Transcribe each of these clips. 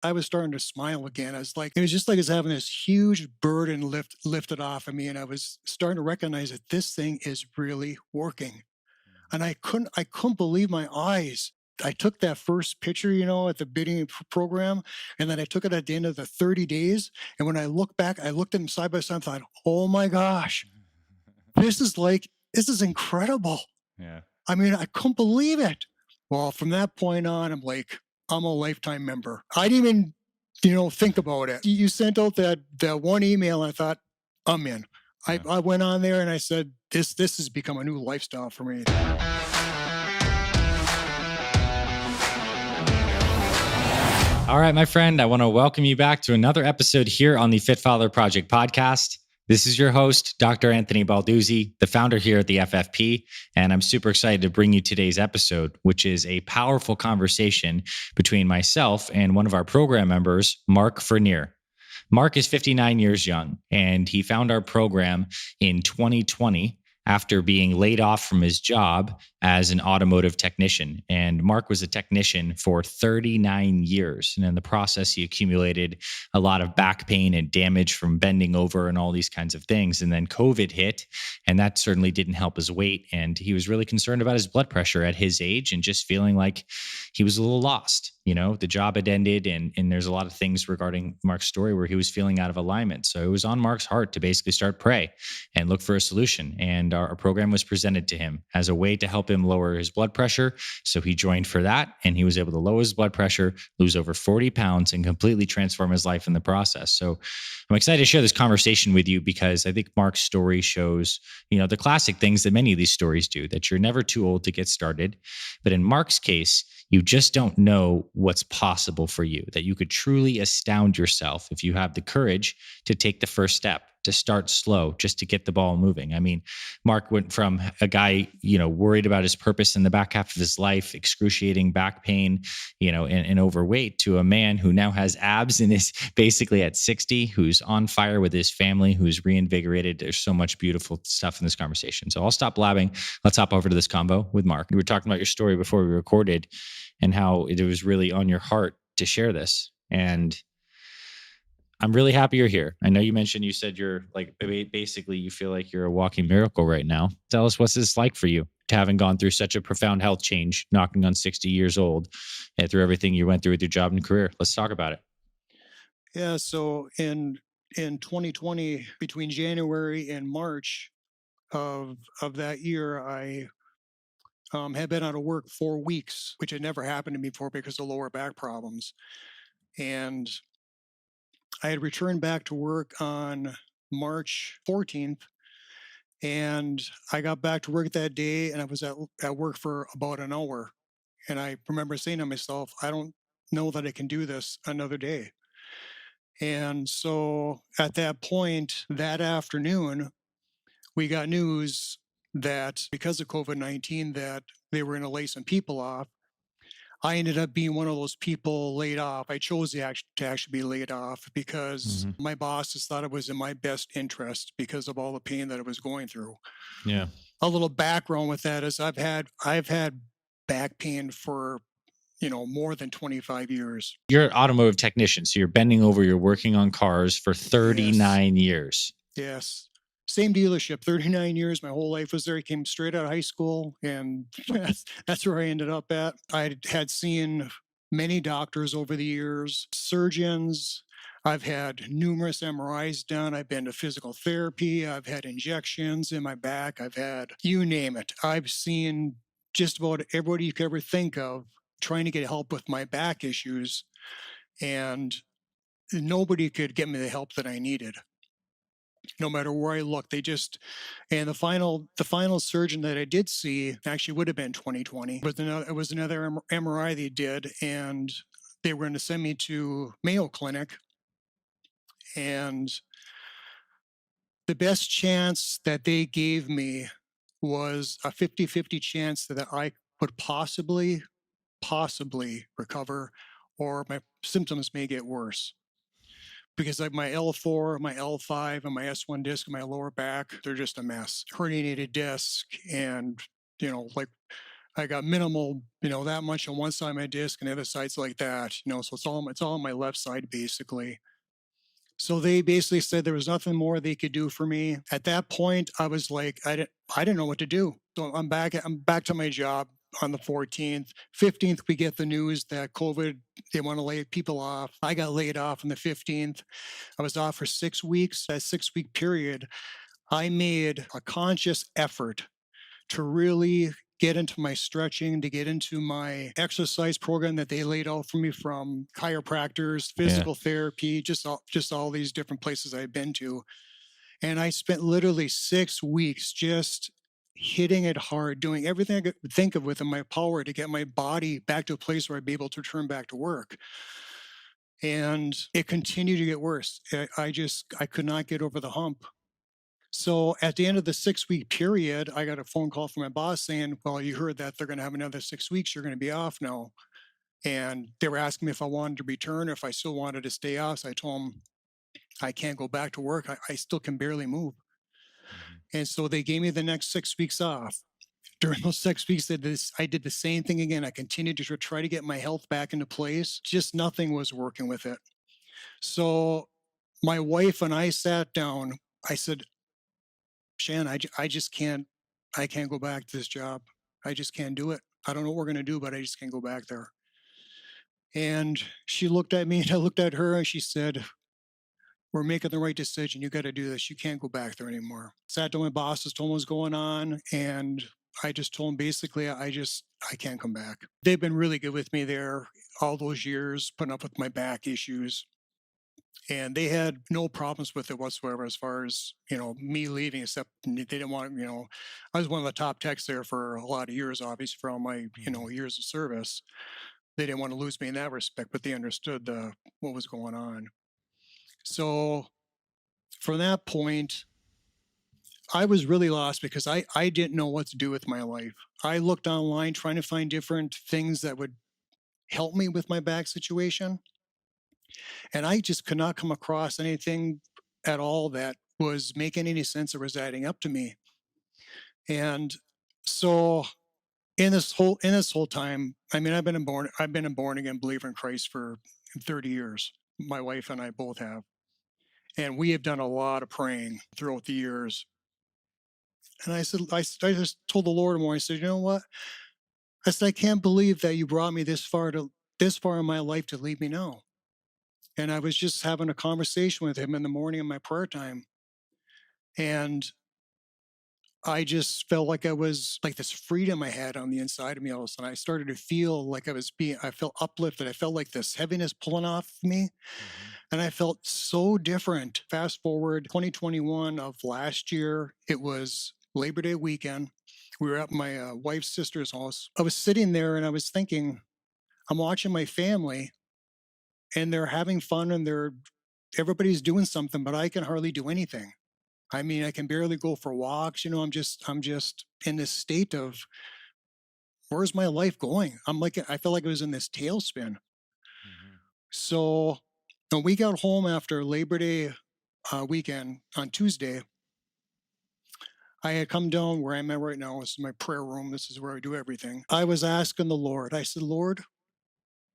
I was starting to smile again. It was just like I was having this huge burden lifted off of me. And I was starting to recognize that this thing is really working. And I couldn't believe my eyes. I took that first picture, at the beginning of the program, and then I took it at the end of the 30 days. And when I look back, I looked at them side by side and thought, oh my gosh, this is incredible. Yeah. I mean, I couldn't believe it. Well, from that point on, I'm a lifetime member. I didn't even, think about it. You sent out that one email, and I thought, I'm in. Yeah. I went on there and I said, this has become a new lifestyle for me. All right, my friend, I want to welcome you back to another episode here on the Fit Father Project podcast. This is your host, Dr. Anthony Balduzzi, the founder here at the FFP, and I'm super excited to bring you today's episode, which is a powerful conversation between myself and one of our program members, Mark Vernier. Mark is 59 years young, and he found our program in 2020 after being laid off from his job as an automotive technician. And Mark was a technician for 39 years. And in the process, he accumulated a lot of back pain and damage from bending over and all these kinds of things. And then COVID hit, and that certainly didn't help his weight. And he was really concerned about his blood pressure at his age and just feeling like he was a little lost. The job had ended, and there's a lot of things regarding Mark's story where he was feeling out of alignment. So it was on Mark's heart to basically start pray and look for a solution. And our program was presented to him as a way to help him lower his blood pressure. So he joined for that, and he was able to lower his blood pressure, lose over 40 pounds, and completely transform his life in the process. So I'm excited to share this conversation with you because I think Mark's story shows, the classic things that many of these stories do, that you're never too old to get started. But in Mark's case, you just don't know what's possible for you, that you could truly astound yourself if you have the courage to take the first step, to start slow, just to get the ball moving. I mean, Mark went from a guy, worried about his purpose in the back half of his life, excruciating back pain, and overweight, to a man who now has abs and is basically at 60, who's on fire with his family, who's reinvigorated. There's so much beautiful stuff in this conversation. So I'll stop blabbing. Let's hop over to this convo with Mark. We were talking about your story before we recorded and how it was really on your heart to share this. And I'm really happy you're here. I know you said you're basically you feel like you're a walking miracle right now. Tell us, what's this like for you, to having gone through such a profound health change, knocking on 60 years old, and through everything you went through with your job and career? Let's talk about it. Yeah. So in 2020, between January and March of that year, I had been out of work 4 weeks, which had never happened to me before because of lower back problems. And I had returned back to work on March 14th, and I got back to work that day, and I was at work for about an hour. And I remember saying to myself, I don't know that I can do this another day. And so at that point, that afternoon, we got news that because of COVID-19, that they were going to lay some people off. I ended up being one of those people laid off. I chose to actually be laid off because my bosses thought it was in my best interest because of all the pain that I was going through. Yeah. A little background with that is I've had back pain for more than 25 years. You're an automotive technician, so you're bending over, you're working on cars for 39 years. Yes. Same dealership, 39 years. My whole life was there. I came straight out of high school, and that's where I ended up at. I had seen many doctors over the years, surgeons. I've had numerous MRIs done. I've been to physical therapy. I've had injections in my back. I've had, you name it. I've seen just about everybody you could ever think of trying to get help with my back issues, and nobody could get me the help that I needed. No matter where I looked, and the final surgeon that I did see actually would have been 2020. But it was another MRI they did, and they were going to send me to Mayo Clinic. And the best chance that they gave me was a 50-50 chance that I could possibly recover, or my symptoms may get worse. Because like my L4, my L5, and my S1 disc in my lower back, they're just a mess. Herniated disc, and I got minimal, that much on one side of my disc and the other side's like that, so it's all on my left side basically. So they basically said there was nothing more they could do for me. At that point, I was like, I didn't know what to do. So I'm back to my job on the 14th. 15th, we get the news that COVID, they want to lay people off. I got laid off on the 15th. I was off for 6 weeks. That 6 week period, I made a conscious effort to really get into my stretching, to get into my exercise program that they laid out for me from chiropractors, physical therapy, just all these different places I've been to. And I spent literally 6 weeks just hitting it hard, doing everything I could think of within my power to get my body back to a place where I'd be able to return back to work. And it continued to get worse. I could not get over the hump. So at the end of the 6 week period, I got a phone call from my boss saying, well, you heard that they're going to have another 6 weeks. You're going to be off now. And they were asking me if I wanted to return or if I still wanted to stay off. So I told them I can't go back to work. I still can barely move. And so they gave me the next 6 weeks off. During those 6 weeks, I did the same thing again. I continued to try to get my health back into place. Just nothing was working with it. So my wife and I sat down. I said, Shan, I just can't go back to this job. I just can't do it. I don't know what we're going to do, but I just can't go back there. And she looked at me and I looked at her and she said, we're making the right decision. You got to do this. You can't go back there anymore. Sat down with my bosses, told them what was going on. And I just told them basically, I can't come back. They've been really good with me there all those years, putting up with my back issues. And they had no problems with it whatsoever as far as, me leaving, except they didn't want, I was one of the top techs there for a lot of years, obviously, for all my, years of service. They didn't want to lose me in that respect, but they understood what was going on. So from that point, I was really lost because I didn't know what to do with my life. I looked online trying to find different things that would help me with my back situation. And I just could not come across anything at all that was making any sense or was adding up to me. And so in this whole time, I mean, I've been a born again believer in Christ for 30 years. My wife and I both have. And we have done a lot of praying throughout the years. And I just told the Lord more. I said, you know what? I said, I can't believe that you brought me this far in my life to leave me now. And I was just having a conversation with him in the morning in my prayer time. And I just felt like I was like this freedom I had on the inside of me all of a sudden. I started to feel like I felt uplifted. I felt like this heaviness pulling off me. And I felt so different. Fast forward 2021 of last year, it was Labor Day weekend. We were at my wife's sister's house. I was sitting there and I was thinking, I'm watching my family and they're having fun and everybody's doing something, but I can hardly do anything. I mean, I can barely go for walks. I'm just in this state of where's my life going? I felt like I was in this tailspin. So when we got home after Labor Day weekend on Tuesday, I had come down where I'm at right now. This is my prayer room. This is where I do everything. I was asking the Lord, I said, Lord,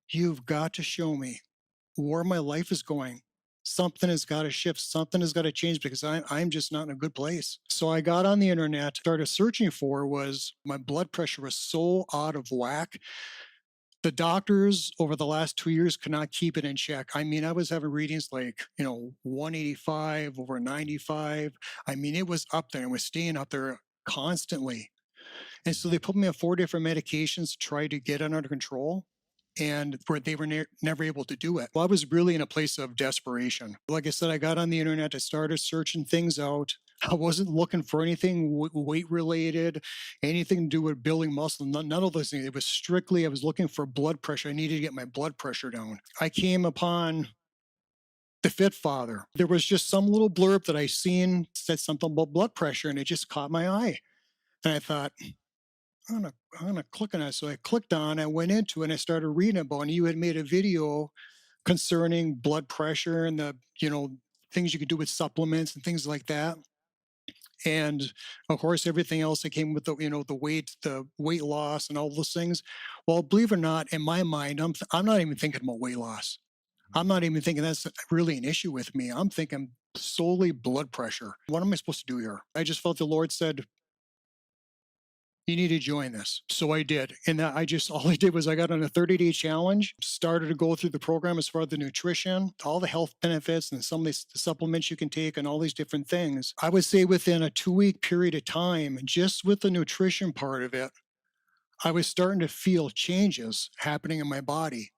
you've got to show me where my life is going. Something has got to shift. Something has got to change because I'm just not in a good place. So I got on the internet, started searching for my blood pressure was so out of whack. The doctors over the last 2 years could not keep it in check. I mean, I was having readings like, 185 over 95. I mean, it was up there and was staying up there constantly. And so they put me on 4 different medications to try to get it under control. And where they were never able to do it. Well, I was really in a place of desperation. Like I said, I got on the internet, I started searching things out. I wasn't looking for anything weight related, anything to do with building muscle, none of those things. It was strictly, I was looking for blood pressure. I needed to get my blood pressure down. I came upon the Fit Father. There was just some little blurb that I seen said something about blood pressure and it just caught my eye. And I thought, I'm gonna click on it. So I clicked on, I went into it and I started reading about it. And you had made a video concerning blood pressure and the, things you could do with supplements and things like that. And of course, everything else that came with the weight loss and all those things. Well, believe it or not, in my mind, I'm not even thinking about weight loss. I'm not even thinking that's really an issue with me. I'm thinking solely blood pressure. What am I supposed to do here? I just felt the Lord said, you need to join this. So I did. And all I did was I got on a 30-day challenge, started to go through the program as far as the nutrition, all the health benefits and some of these supplements you can take and all these different things. I would say within a 2-week period of time, just with the nutrition part of it, I was starting to feel changes happening in my body.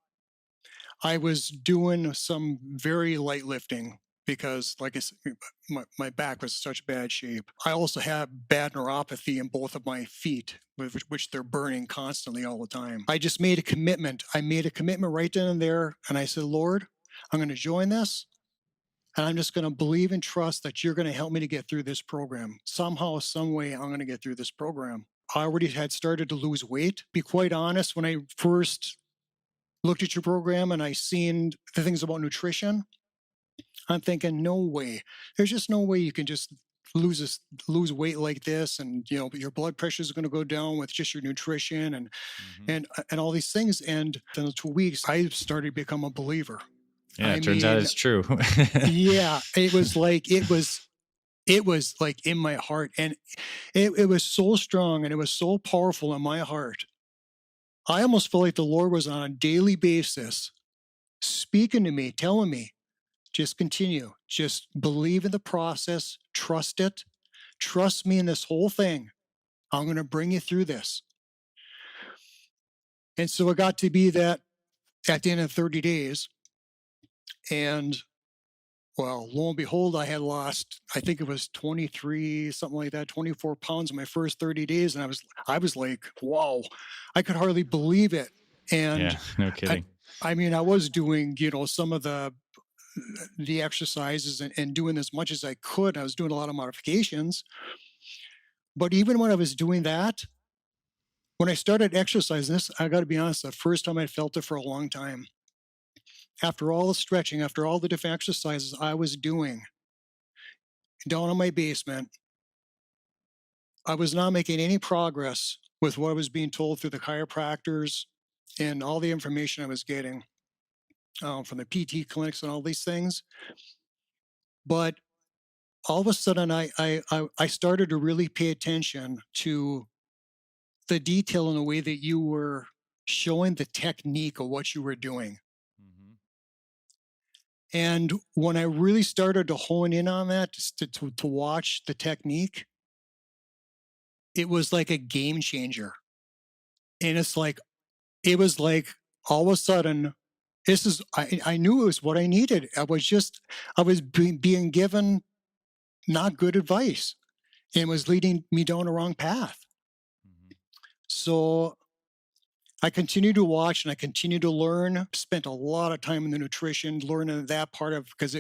I was doing some very light lifting because, like I said, my back was in such bad shape. I also have bad neuropathy in both of my feet, which they're burning constantly all the time. I just made a commitment. I made a commitment right then and there. And I said, Lord, I'm going to join this. And I'm just going to believe and trust that you're going to help me to get through this program. Somehow, some way, I'm going to get through this program. I already had started to lose weight. Be quite honest, when I first looked at your program and I seen the things about nutrition, I'm thinking, no way. There's just no way you can just lose weight like this, and your blood pressure is going to go down with just your nutrition and all these things. And in 2 weeks, I started to become a believer. Yeah, I it turns out mean, it's true. yeah, it was like in my heart, and it was so strong and it was so powerful in my heart. I almost felt like the Lord was on a daily basis speaking to me, telling me, just continue, just believe in the process, trust it, trust me in this whole thing. I'm going to bring you through this. And so it got to be that at the end of 30 days, and well, lo and behold, I had lost, I think it was 23, something like that, 24 pounds in my first 30 days. And I was like, wow, I could hardly believe it. And Yeah, no kidding. I mean, I was doing, some of the exercises and doing as much as I could. I was doing a lot of modifications. But even when I was doing that, when I started exercising this, I got to be honest, the first time I felt it for a long time. After all the stretching, after all the different exercises I was doing down in my basement, I was not making any progress with what I was being told through the chiropractors and all the information I was getting from the PT clinics and all these things. But all of a sudden, I started to really pay attention to the detail in the way that you were showing the technique of what you were doing. And when I really started to hone in on that, just to watch the technique, it was like a game changer. And it was like all of a sudden, I knew it was what I needed. I was being given not good advice and was leading me down the wrong path. So I continued to watch and I continued to learn, spent a lot of time in the nutrition, learning that part of, because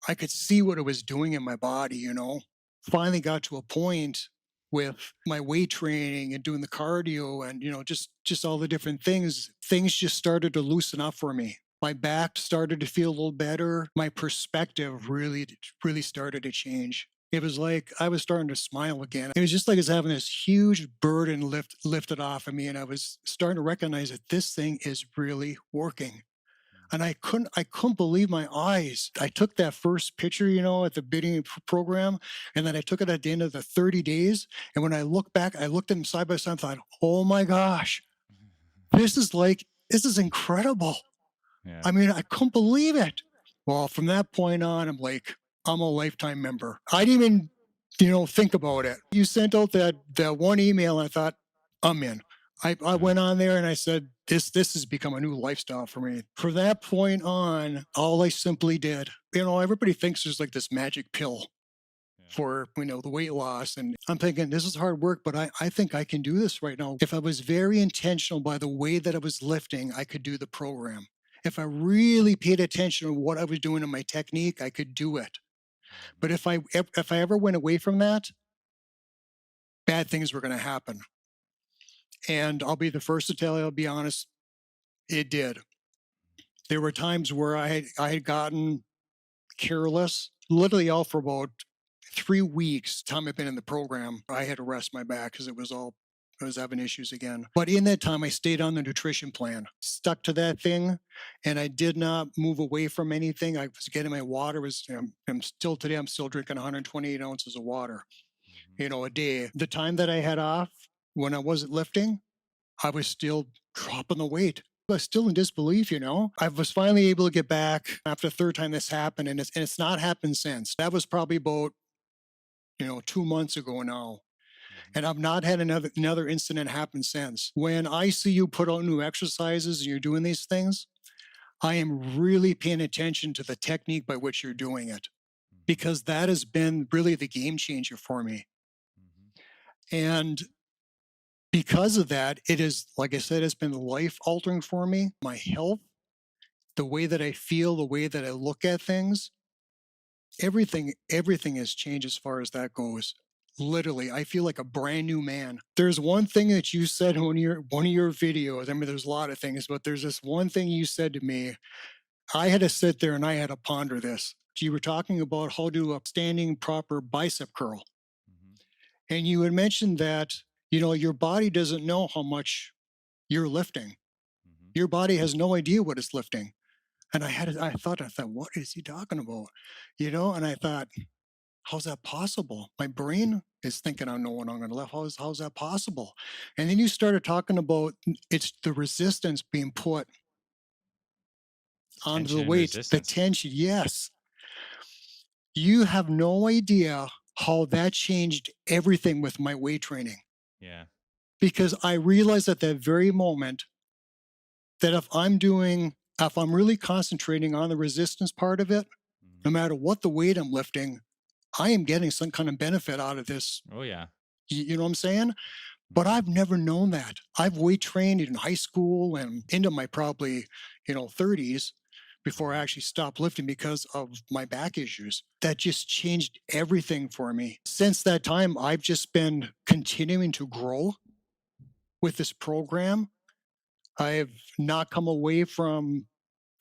I could see what it was doing in my body. Finally got to a point with my weight training and doing the cardio and, just all the different things just started to loosen up for me. My back started to feel a little better. My perspective really, really started to change. It was like I was starting to smile again. It was just like it's having this huge burden lifted off of me. And I was starting to recognize that this thing is really working. And I couldn't believe my eyes. I took that first picture, at the beginning of the program, and then I took it at the end of the 30 days. And when I look back, I looked at them side by side and thought, oh my gosh, this is incredible. Yeah. I mean, I couldn't believe it. Well, from that point on, I'm a lifetime member. I didn't even, think about it. You sent out that one email, and I thought, I'm in. I went on there and I said, this has become a new lifestyle for me. From that point on, all I simply did, everybody thinks there's like this magic pill for, the weight loss. And I'm thinking, this is hard work, but I think I can do this right now. If I was very intentional by the way that I was lifting, I could do the program. If I really paid attention to what I was doing in my technique, I could do it. But if I ever went away from that, bad things were going to happen. And I'll be the first to tell you, I'll be honest, it did. There were times where I had gotten careless, literally out for about 3 weeks, time I've been in the program, I had to rest my back because I was having issues again. But in that time, I stayed on the nutrition plan, stuck to that thing, and I did not move away from anything. I was getting my water. I'm still today. I'm still drinking 128 ounces of water, a day. The time that I had off when I wasn't lifting, I was still dropping the weight. I was still in disbelief. I was finally able to get back after the third time this happened, and it's not happened since. That was probably about 2 months ago now. And I've not had another incident happen since. When I see you put out new exercises and you're doing these things, I am really paying attention to the technique by which you're doing it, because that has been really the game changer for me. And because of that, it is, like I said, it's been life altering for me. My health, the way that I feel, the way that I look at things, everything has changed as far as that goes. Literally, I feel like a brand new man. There's one thing that you said in one of your videos. I mean, there's a lot of things, but there's this one thing you said to me. I had to sit there and I had to ponder this. You were talking about how to do a standing proper bicep curl. And you had mentioned that, your body doesn't know how much you're lifting. Your body has no idea what it's lifting. And I thought, what is he talking about? And I thought, how's that possible? My brain is thinking I know what I'm going to lift. How's that possible? And then you started talking about it's the resistance being put onto Tension the and weight, the resistance. tension. Yes. You have no idea how that changed everything with my weight training. Yeah. Because I realized at that very moment that if I'm really concentrating on the resistance part of it, no matter what the weight I'm lifting, I am getting some kind of benefit out of this. Oh, yeah. You know what I'm saying? But I've never known that. I've weight trained in high school and into my probably, 30s before I actually stopped lifting because of my back issues. That just changed everything for me. Since that time, I've just been continuing to grow with this program. I've not come away from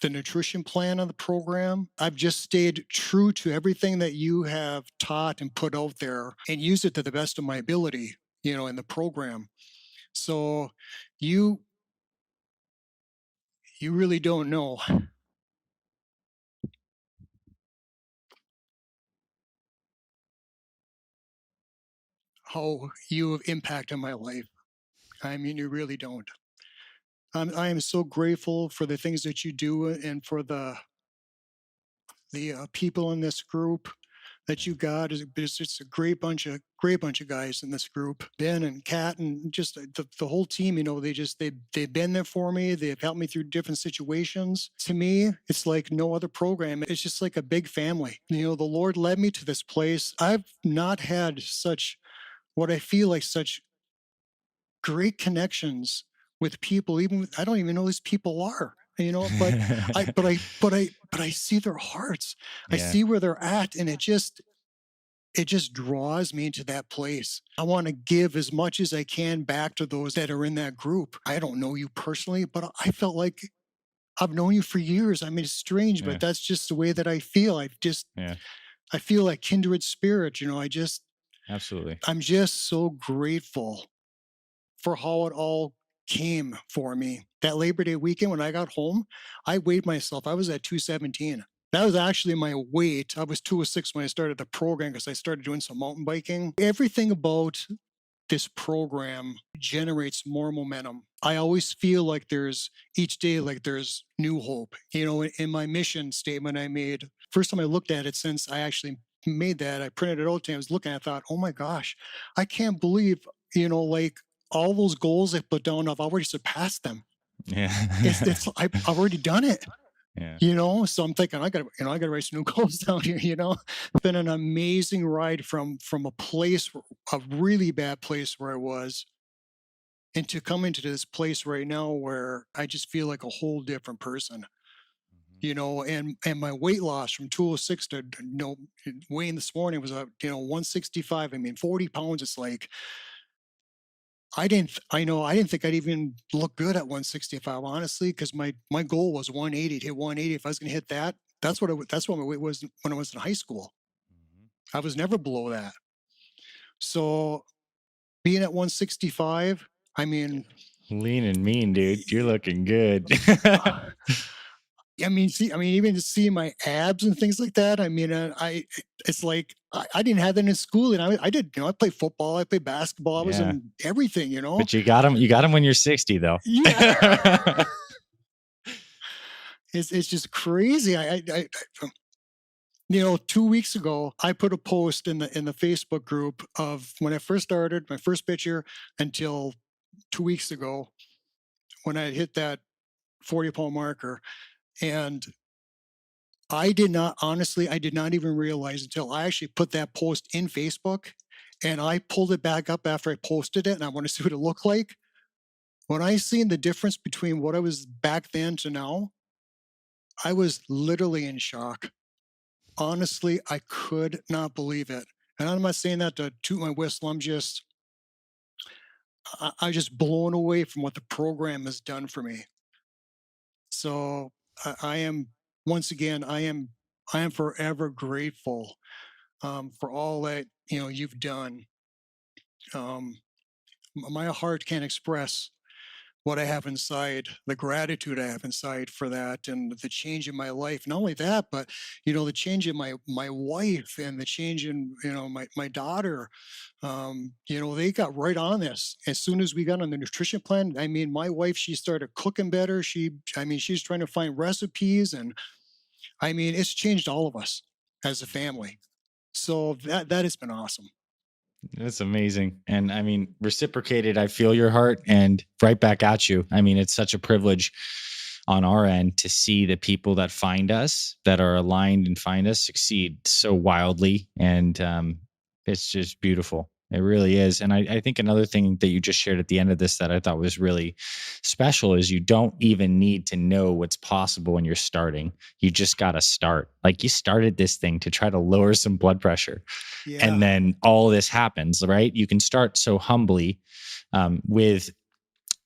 the nutrition plan of the program. I've just stayed true to everything that you have taught and put out there and used it to the best of my ability, in the program. So you really don't know how you have impacted my life. I mean, you really don't. I am so grateful for the things that you do and for the people in this group that you got. It's just a great bunch of guys in this group. Ben and Kat and just the whole team. They've been there for me. They've helped me through different situations. To me, it's like no other program. It's just like a big family. The Lord led me to this place. I've not had what I feel like such great connections with people. I don't even know who these people are. But I see their hearts. I see where they're at, and it just draws me into that place. I want to give as much as I can back to those that are in that group. I don't know you personally, but I felt like I've known you for years. I mean, it's strange, but that's just the way that I feel. I feel like kindred spirit. Absolutely. I'm just so grateful for how it all came for me. That Labor Day weekend when I got home, I weighed myself. I was at 217. That was actually my weight. I was 206 when I started the program because I started doing some mountain biking. Everything about this program generates more momentum. I always feel like each day there's new hope. In my mission statement I made, first time I looked at it since I actually made that, I printed it out and I was looking, I thought, oh my gosh, I can't believe, all those goals I put down, I've already surpassed them. Yeah. I've already done it. Yeah. So I'm thinking I got to write some new goals down here. It's been an amazing ride from a really bad place where I was, and to come into this place right now where I just feel like a whole different person. And my weight loss from 206 to weighing this morning was 165. I mean, 40 pounds. It's like I didn't think I'd even look good at 165, honestly, because my goal was 180, to hit 180. If I was going to hit that, that's what my weight was when I was in high school. I was never below that. So being at 165, I mean, Lean and mean, dude. You're looking good. even to see my abs and things like that. It's like I didn't have that in school, and I did. I played football, I played basketball, I was Yeah. in everything. But you got him. You got him when you're 60, though. Yeah, it's just crazy. 2 weeks ago, I put a post in the Facebook group of when I first started, my first picture, until 2 weeks ago when I hit that 40-pound marker. And I did not even realize until I actually put that post in Facebook, and I pulled it back up after I posted it, and I want to see what it looked like. When I seen the difference between what I was back then to now, I was literally in shock. Honestly, I could not believe it. And I'm not saying that to toot my whistle. I'm just blown away from what the program has done for me. So I am, once again, I am forever grateful for all that you've done. My heart can't express what I have inside, the gratitude I have inside for that, and the change in my life. Not only that, but the change in my wife, and the change in my daughter. They got right on this as soon as we got on the nutrition plan. I mean, my wife, she started cooking better. She's trying to find recipes, and it's changed all of us as a family. So that has been awesome. That's amazing. And I mean, reciprocated, I feel your heart and right back at you. I mean, it's such a privilege on our end to see the people that find us, that are aligned and find us, succeed so wildly. And it's just beautiful. It really is. And I think another thing that you just shared at the end of this that I thought was really special is you don't even need to know what's possible when you're starting. You just got to start. Like, you started this thing to try to lower some blood pressure. Yeah. And then all this happens, right? You can start so humbly with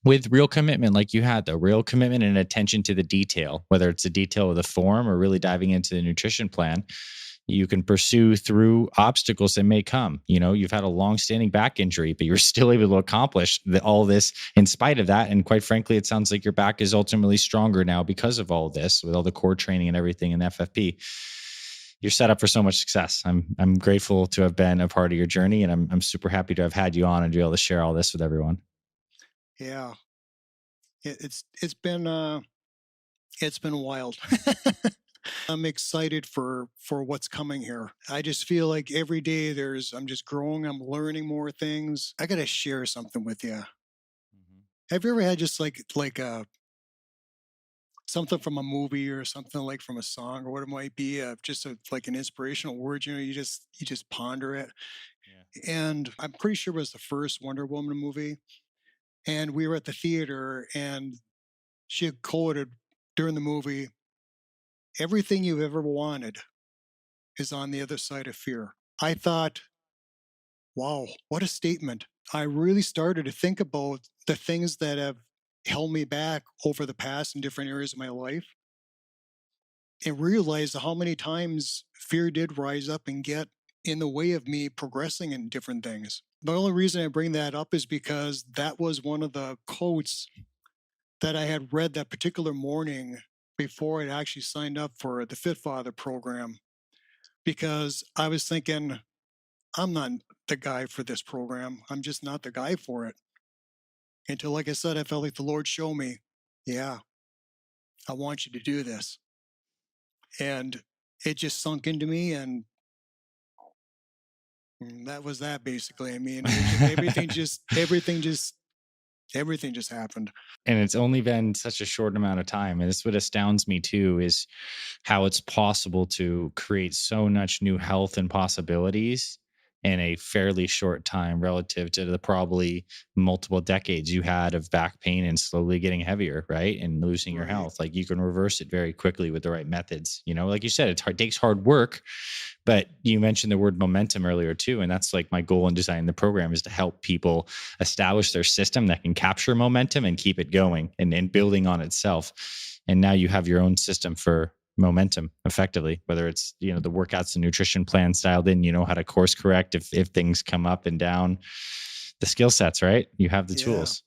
real commitment, like you had, though, real commitment and attention to the detail, whether it's the detail of the form or really diving into the nutrition plan. You can pursue through obstacles that may come. You've had a long-standing back injury, but you're still able to accomplish all this in spite of that. And quite frankly, it sounds like your back is ultimately stronger now because of all this, with all the core training and everything in FFP. You're set up for so much success. I'm grateful to have been a part of your journey, and I'm super happy to have had you on and be able to share all this with everyone. Yeah, it's been wild. I'm excited for what's coming here. I just feel like every day I'm just growing. I'm learning more things. I got to share something with you. Mm-hmm. Have you ever had just like something from a movie or something, like from a song or what it might be, like an inspirational word, you just ponder it. Yeah. And I'm pretty sure it was the first Wonder Woman movie. And we were at the theater, and she had quoted during the movie, "Everything you've ever wanted is on the other side of fear." I thought, wow, what a statement. I really started to think about the things that have held me back over the past in different areas of my life, and realized how many times fear did rise up and get in the way of me progressing in different things. The only reason I bring that up is because that was one of the quotes that I had read that particular morning before I'd actually signed up for the Fit Father program, because I was thinking, I'm not the guy for this program. I'm just not the guy for it. Until, like I said, I felt like the Lord showed me, yeah, I want you to do this. And it just sunk into me, and that was that, basically. I mean, everything just happened. And it's only been such a short amount of time. And it's what astounds me too, is how it's possible to create so much new health and possibilities in a fairly short time relative to the probably multiple decades you had of back pain and slowly getting heavier, right? And losing your health. Like, you can reverse it very quickly with the right methods. Like you said, it takes hard work, but you mentioned the word momentum earlier too. And that's like my goal in designing the program, is to help people establish their system that can capture momentum and keep it going and building on itself. And now you have your own system for momentum effectively, whether it's, the workouts and nutrition plans dialed in, how to course correct if things come up and down, the skill sets, right? You have the Yeah. tools.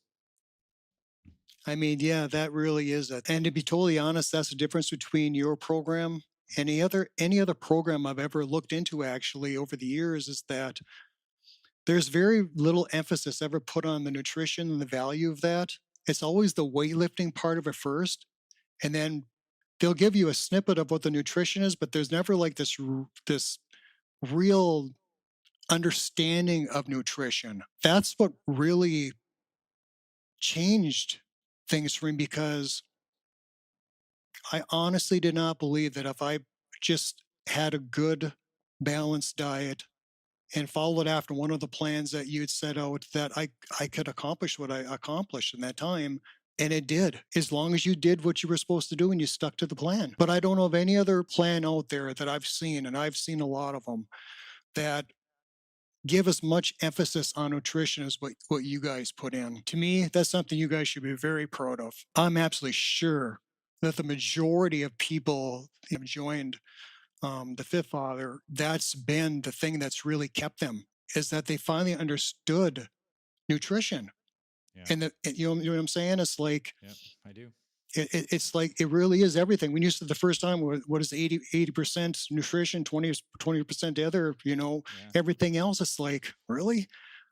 I mean, yeah, that really is it. And to be totally honest, that's the difference between your program and any other program I've ever looked into actually over the years, is that there's very little emphasis ever put on the nutrition and the value of that. It's always the weightlifting part of it first, and then they'll give you a snippet of what the nutrition is, but there's never like this real understanding of nutrition. That's what really changed things for me, because I honestly did not believe that if I just had a good balanced diet and followed after one of the plans that you'd set out, that I could accomplish what I accomplished in that time. And it did, as long as you did what you were supposed to do and you stuck to the plan. But I don't know of any other plan out there that I've seen, and I've seen a lot of them, that give as much emphasis on nutrition as what you guys put in. To me, that's something you guys should be very proud of. I'm absolutely sure that the majority of people have joined the Fifth Father, that's been the thing that's really kept them, is that they finally understood nutrition. Yeah. And you know what I'm saying? It's like, Yep, I do. it's like, it really is everything. When you said the first time, what is 80% nutrition, 20% the other, Yeah. everything else, it's like, really?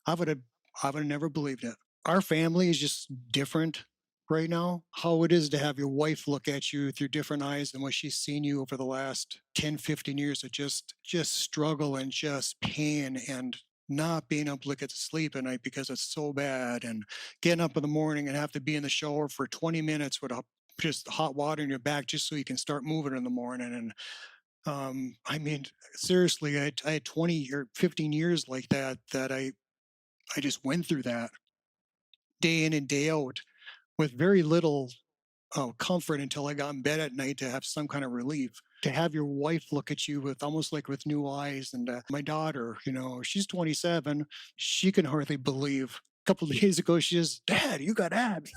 I would have never believed it. Our family is just different right now. How it is to have your wife look at you through different eyes than what she's seen you over the last 10, 15 years of just struggle and just pain, and not being able to look at the sleep at night because it's so bad, and getting up in the morning and have to be in the shower for 20 minutes with just hot water in your back just so you can start moving in the morning. And I mean, seriously, I had 20 or 15 years like that I just went through that day in and day out with very little comfort until I got in bed at night to have some kind of relief. To have your wife look at you with almost like with new eyes, and my daughter, she's 27, she can hardly believe. A couple of days ago, she says, "Dad, you got abs."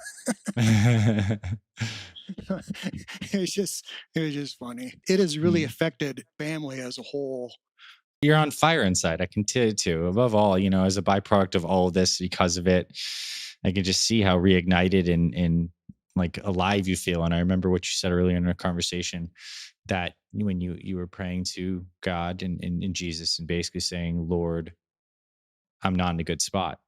It was just funny. It has really affected family as a whole. You're on fire inside. I can tell you too. Above all, as a byproduct of all of this, because of it, I can just see how reignited and like alive you feel. And I remember what you said earlier in our conversation, that when you were praying to God and Jesus, and basically saying, Lord, I'm not in a good spot.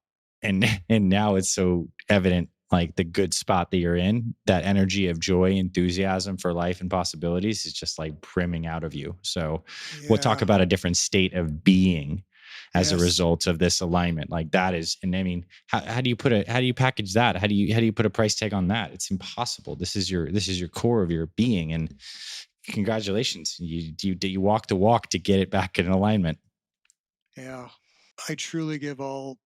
And now it's so evident, like the good spot that you're in, that energy of joy, enthusiasm for life and possibilities is just like brimming out of you. So we'll talk Yeah. about a different state of being as a Yes. result of this alignment. Like that is, and I mean, how do you package that? How do you put a price tag on that? It's impossible. This is your core of your being. And congratulations. You walk the walk to get it back in alignment. Yeah. I truly give all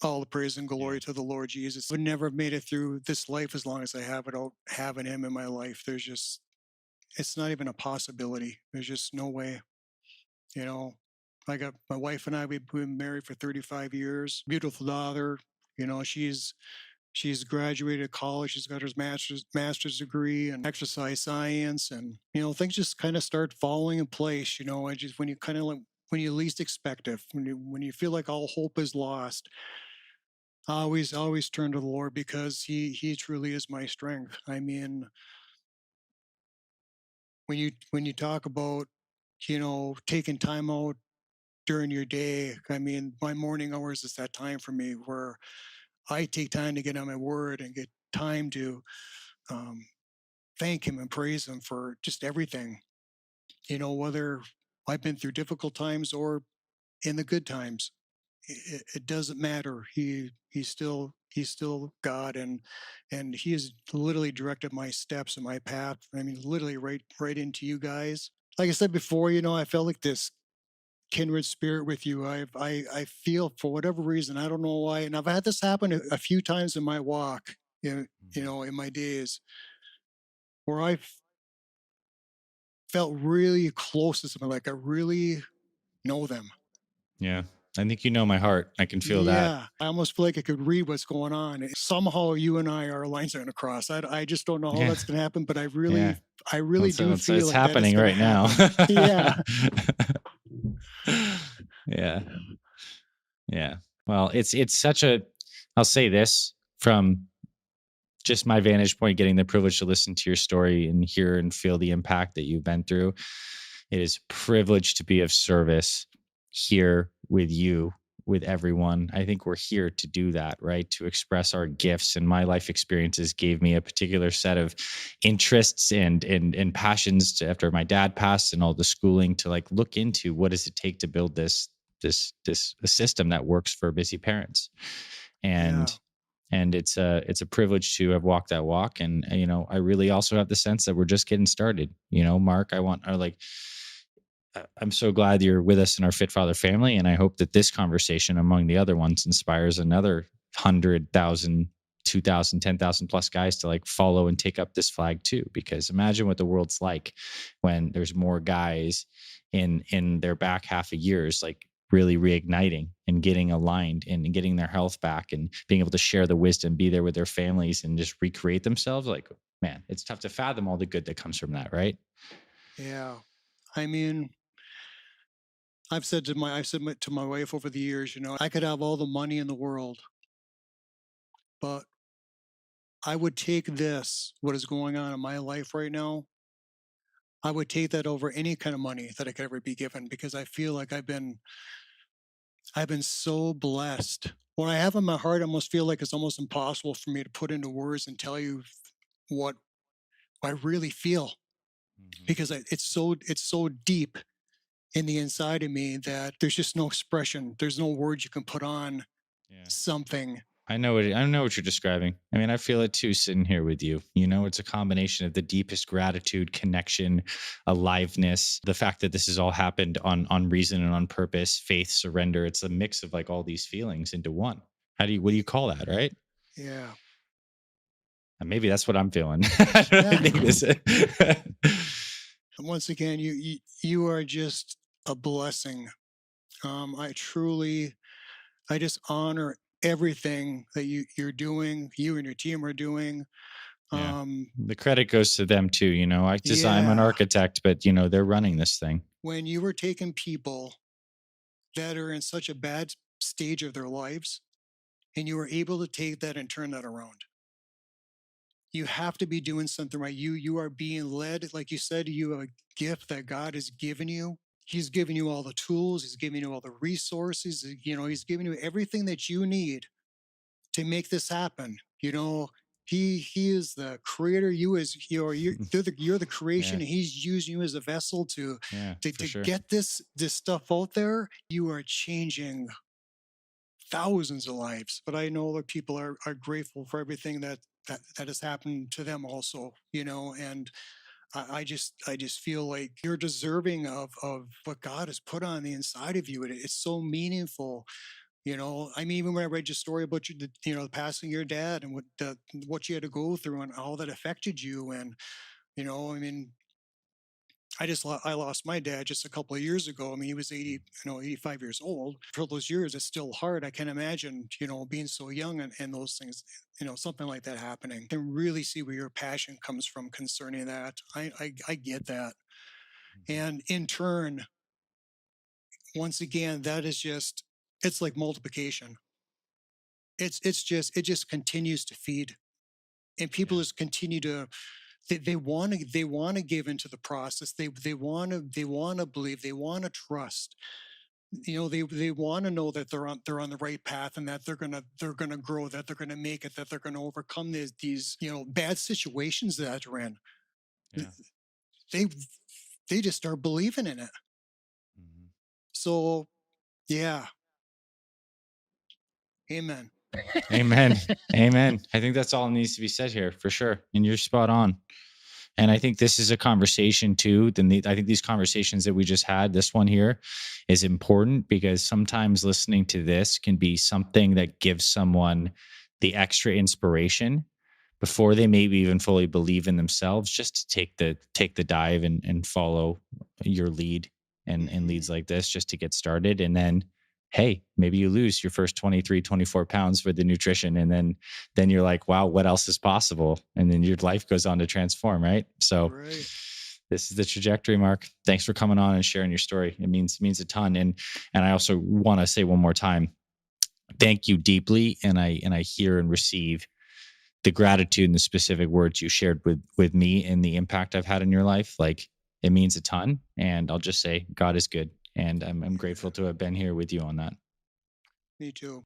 the praise and glory to the Lord Jesus. I would never have made it through this life as long as I have without having him in my life. It's not even a possibility. There's just no way. I got my wife and I, we've been married for 35 years. Beautiful daughter. She's graduated college. She's got her master's degree in exercise science, and things just kind of start falling in place. I just when you kind of like when you least expect it, when you feel like all hope is lost, I always turn to the Lord, because He truly is my strength. I mean, when you talk about taking time out during your day, I mean, my morning hours is that time for me where I take time to get on my word and get time to um, thank him and praise him for just everything. Whether I've been through difficult times or in the good times, it doesn't matter. He's still God, and he has literally directed my steps and my path. I mean, literally right into you guys. Like I said before, I felt like this kindred spirit with you. I feel, for whatever reason, I don't know why, and I've had this happen a few times in my walk, in my days, where I've felt really close to someone, like I really know them. Yeah. I think you know my heart. I can feel that. Yeah, I almost feel like I could read what's going on. Somehow you and I, our lines are going to cross. I just don't know how Yeah. that's going to happen, but I Yeah. really do feel It's like that is happening going to right now. happen. Yeah. Yeah. Yeah. Well, it's such a, I'll say this from just my vantage point, getting the privilege to listen to your story and hear and feel the impact that you've been through. It is a privilege to be of service here with you, with everyone. I think we're here to do that, right? To express our gifts. And my life experiences gave me a particular set of interests and passions to, after my dad passed and all the schooling, to like look into what does it take to build this a system that works for busy parents. Yeah. And it's a privilege to have walked that walk. And I really also have the sense that we're just getting started. Mark, I'm so glad you're with us in our Fit Father family, and I hope that this conversation, among the other ones, inspires another 100,000, 2,000, 10,000 plus guys to like follow and take up this flag too. Because imagine what the world's like when there's more guys in their back half of years, like really reigniting and getting aligned and getting their health back and being able to share the wisdom, be there with their families and just recreate themselves. Like, man, it's tough to fathom all the good that comes from that, right? Yeah. I mean, I've said to my wife over the years, I could have all the money in the world, but I would take what is going on in my life right now. I would take that over any kind of money that I could ever be given, because I feel like I've been so blessed. What I have in my heart, I almost feel like it's almost impossible for me to put into words and tell you what I really feel, Mm-hmm. because it's so deep in the inside of me that there's just no expression. There's no words you can put on Yeah. something. I know what you're describing. I mean, I feel it too sitting here with you. It's a combination of the deepest gratitude, connection, aliveness, the fact that this has all happened on reason and on purpose, faith, surrender. It's a mix of like all these feelings into one. What do you call that, right? Yeah. And maybe that's what I'm feeling. I don't think this. Once again, you are just a blessing. I just honor everything that you're doing, you and your team are doing. Yeah. The credit goes to them too. I'm an architect, but they're running this thing. When you were taking people that are in such a bad stage of their lives, and you were able to take that and turn that around, you have to be doing something right. You are being led, like you said, you have a gift that God has given you. He's given you all the tools, he's giving you all the resources, he's giving you everything that you need to make this happen. He is the creator. You're the creation, Yeah. and he's using you as a vessel to sure. get this stuff out there. You are changing thousands of lives. But I know that people are grateful for everything that has happened to them also, and I just feel like you're deserving of what God has put on the inside of you. It's so meaningful. I mean, even when I read your story about the passing of your dad and what you had to go through and how that affected you, and I mean, I lost my dad just a couple of years ago. I mean, he was 85 years old. For those years, it's still hard. I can't imagine, being so young and those things, something like that happening. I can really see where your passion comes from concerning that. I get that. And in turn, once again, that is just, it's like multiplication. It just continues to feed, and people just continue to, they want to give into the process. They want to believe, they want to trust. They want to know that they're on the right path, and that they're gonna grow, that they're gonna make it, that they're gonna overcome these bad situations that they're in. Yeah. They just start believing in it. Mm-hmm. So, yeah. Amen. Amen. Amen. I think that's all that needs to be said here for sure. And you're spot on. And I think this is a conversation too. I think these conversations that we just had, this one here, is important, because sometimes listening to this can be something that gives someone the extra inspiration before they maybe even fully believe in themselves, just to take the dive and follow your lead and leads like this, just to get started. And then hey, maybe you lose your first 23, 24 pounds for the nutrition. And then you're like, wow, what else is possible? And then your life goes on to transform, right? So Right. this is the trajectory, Mark. Thanks for coming on and sharing your story. It means a ton. And I also want to say one more time, thank you deeply. And I hear and receive the gratitude and the specific words you shared with me and the impact I've had in your life. Like, it means a ton. And I'll just say God is good. And I'm grateful to have been here with you on that. Me too.